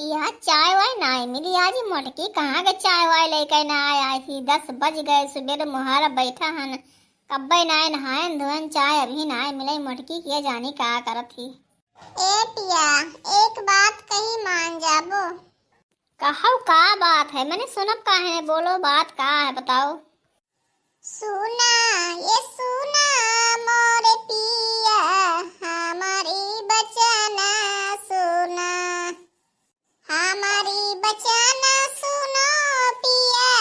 यह चाय वाय ना मिली आज ही मोटकी कहाँ के चाय वाय लेकर ना आया थी। 10 बज गए सुबह मुहारा बैठा हन कब्बे ना नहायन धोयन चाय अभी ना मिले मोटकी किए जानी का करत थी। ए पिया एक बात कही मान जाबो। कहौ का बात है मैंने सुनब का है बोलो बात का है बताओ। सुना ये सुना मोरे पिया हमारी बचना सुना हमारी बचना सुनो पिया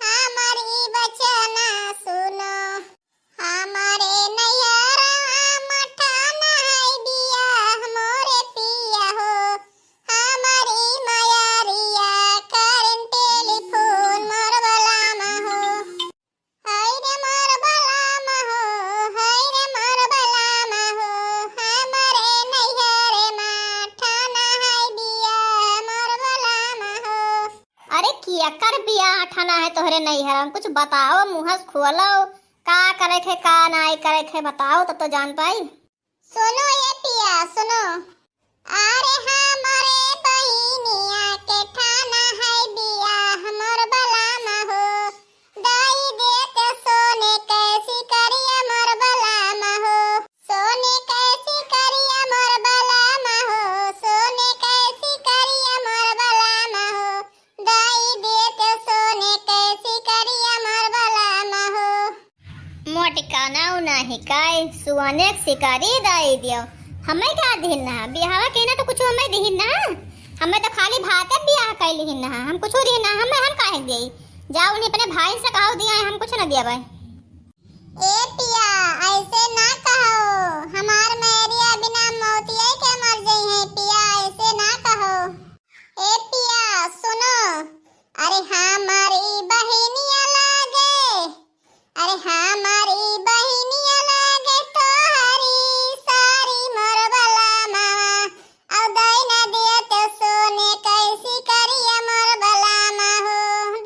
हमारी बचना सुनो हमारे नैहरा मठाना है बिया मोरे पिया हो हमारी मयारिया करें टेलीफोन मोर बलामा हो हाय रे मोर बलामा हो हाय रे मोर बलामा हो हमारे नैहरे मठाना है बिया मोर बलामा हो। अरे किया कर बिया ठाना है तोहरे नैहरा कुछ बताओ मुहस खोलो का करे थे का नाई करे थे बताओ तब तो जान पाई। सुनो ये पिया सुनो अरे हमारे बहिनिया के ठाना है बिया मोर बलामा हो दाई देते सोने कैसी करिया मोर बलामा हो सोने कैसी करिया मोर बलामा हो सोने कैसी करिया मोर बलामा हो दाई देते सोने कैसी करिया मोर बलामा हो। मोटिका नाउ नाही काय सुवाने शिकारी दाई दियो हमें क्या दिहिन ना बिहावा के ना तो कुछ हमें दिहिन ना हमें तो खाली भाते बियाह कैलिहिन ना हम कुछ दिहिन ना हम काहे देई जाओ नहीं अपने भाई से कहो दिया हम कुछ ना दिया भाई। ए पिया ऐसे ना कहो हमार मैरिया बिना मौतिया के मर गई है पिया ऐसे ना कहो। ए पिया सुनो अरे हमारी बहिनिया लागे अरे हमारी बहिनिया लागे तो हरी सारी मोर बलामा औ दई ना दिया तो सोने कैसी करिया मोर बलामा हो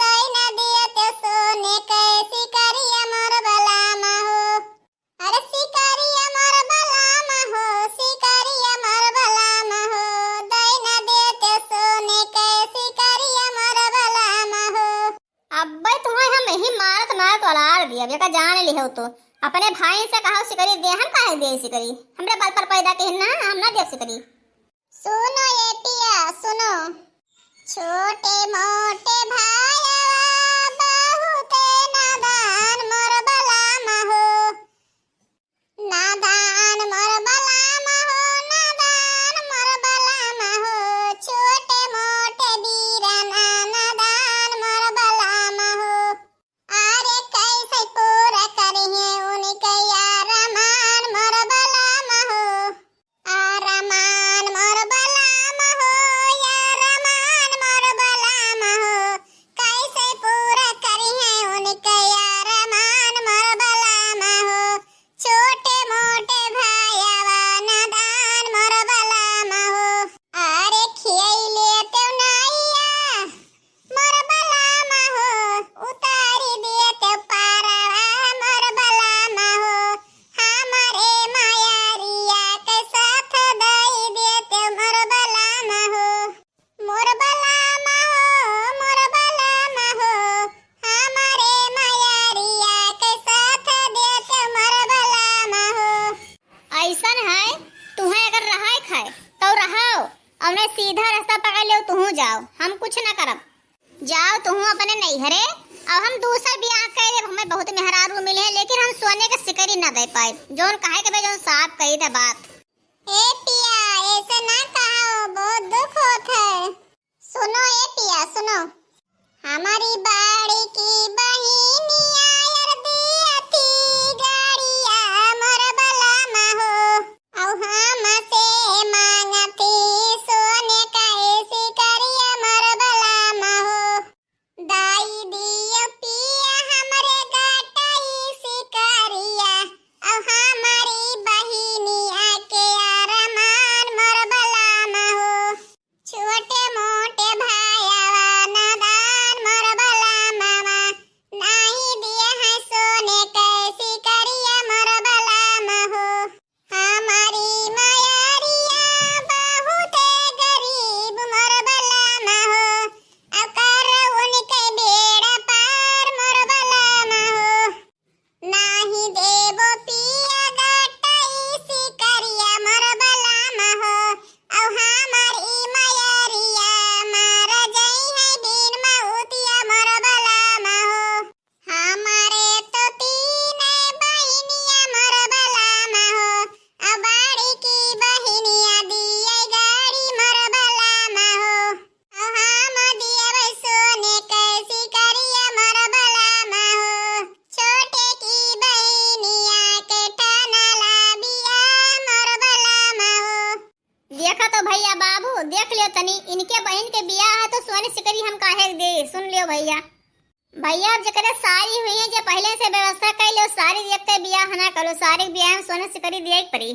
दई ना दिया तो सोने कैसी करिया मोर बलामा हो अरे शिकारिया मोर बलामा हो शिकारिया मोर बलामा हो दई ना दिया तो सोने कैसी करिया मोर बलामा हो। अब्बे तुम्हें हम ही मारत मारत वलार दिया बेका जान लिहो तो अपने भाई से कहो सिकरी दे हम काहे दे सिकरी हमरे बाल पर पैदा के ना हम ना दे सिकरी। सुनो ये पिया सुनो छोटे मोटे भाया बहुत नादान मोर बलामा हो नादान मोर बलामा हो नादान मोर बलामा हो छोटे मोटे बीराना नादान मोर बलामा हो अरे कैसे पूरा करिए उनके यारमान मोर बलामा हो आरमान मोर बलामा हो यारमान मोर बलामा हो कैसे पूरा करिए उनके यारमान मोर बलामा हो छोटे मोटे भायावा नादान मोर बलामा हो अरे खियैले तो नाइया मोर बलामा हो उतारी दिए तो पारावा मोर बलामा हो हमारे मायारिया के साथ दई दिए तो मोर बलामा हो मोर बलामा हो मोर बलामा हो हमारे मायारिया के साथ दिए तो मोर बलामा हो। ऐसन है तुम्हें अगर रहाय खाए तो रहाओ और मैं सीधा रास्ता पकड़ लो तुम जाओ हम कुछ ना करब जाओ तुम अपने नैहरे और हम दूसरा ब्याह करे हमें बहुत मेहरारू मिले लेकिन हम सोने के सिकरी ना दे पाए जोन काहे के जोन साफ कही दे बात। ए पिया ऐसे ना कहो बहुत दुख होता है। सुनो ए पिया सुनो हमारी बाड़ी की बहिनिया यार दिया थी गाड़िया मोर बलामा हो औ हमसे मांगती सोने का ऐसी करिया मोर बलामा हो दाई दियो पिया हमरे गाटाई शिकारिया औ हमारी बहिनिया के अरमान मोर बलामा हो छोटे मोटे भायावा नादान मोर बलामा देखा तो भैया बाबू देख लियो तनी, इनके बहन के बियाह है तो सोने सिकरी हम काहे दे, सुन लियो भैया। भैया अब जकरे सारी हुई है जो पहले से व्यवस्था कर लियो, सारी देखते बियाह ना करो, सारी बियाह में सोने सिकरी दिया ही पड़ी।